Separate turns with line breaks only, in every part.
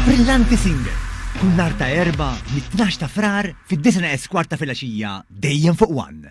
Brillanti Singer. Kull nhar ta' erba' mit-12 ta' frar fid-9 eskwarta filgħaxija dejjem fuq One.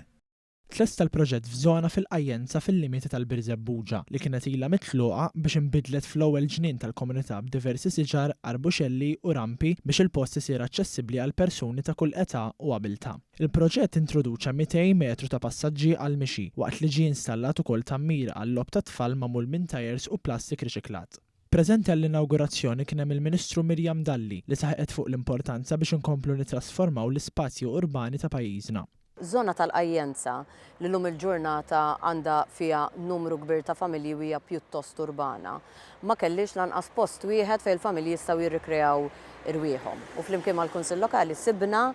Tlesta l-proġett f'żona fil-qajjenza fil-limiti tal-Birzebbuġa li kienet ilha mitluqa biex inbidlet fl-ewwel ġnien tal-komunità b'diversi siġar, arbuxelli u rampi biex il-post isir aċċessibbli għal persuni ta' kull età u abilità. Il-proġett introduċa 200 metru ta' passaġġi għal mixi waqt li ġie installat ukoll tammir għall-lob ta' tfal magħmul minn tajers u plastik riċiklat. Preżenti għall-inaugurazzjoni kien hemm il-Ministru Mirjam Dalli li saħqet fuq l-importanza biex inkomplu nitrasformaw l-ispazji urbani ta' pajjiżna.
Żona tal-qajjenza li llum il-ġurnata għandha fiha numru kbir ta' familji u hija pjuttost urbana. Ma kellix lanqas post wieħed fejn il-familji jistgħu jirrikreaw irwieħhom. U flimkien mal-Kunsill Lokali sibna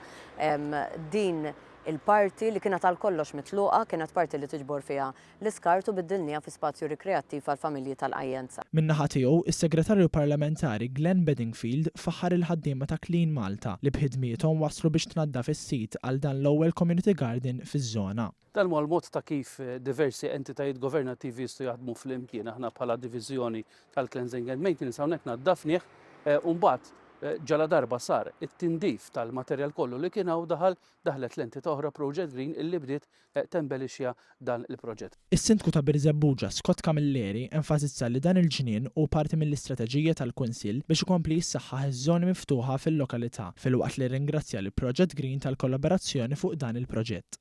din il-parti li kienet għal kollox mitluqa, kienet parti li tiġbor fiha l-iskart u biddilniha fi spazju rikreattiv għal familji tal-qajjenza.
Min-naħa tiegħu, is-Segretarju Parlamentari Glenn Bedingfield faħħar il-ħaddiema ta' Clean Malta li b'ħidmiethom waslu biex tnaddaf is-sit għal dan l-ewwel community garden fiż-żona.
Dan huwa l-mod ta' kif diversi entitajiet governattivi jistgħu jaħdmu flimkien aħna bħala diviżjoni tal-cleansing and maintenance hawnhekk naddafnieh u mbagħad ġala darba sar it-tindif tal-materjal kollu li kien hawn daħlet l-entità oħra Project Green illi bdiet tembelixja dan il-proġett.
Is-Sindku ta' Birzebbuġa Scott Camilleri enfasizza li dan il-ġnien u parti mill-istrateġija tal-Kunsill biex ikompli jissaħħaħ iż-żoni miftuħa fil-lokalità filwaqt li ringrazzja li Project Green tal-kollaborazzjoni fuq dan il-proġett.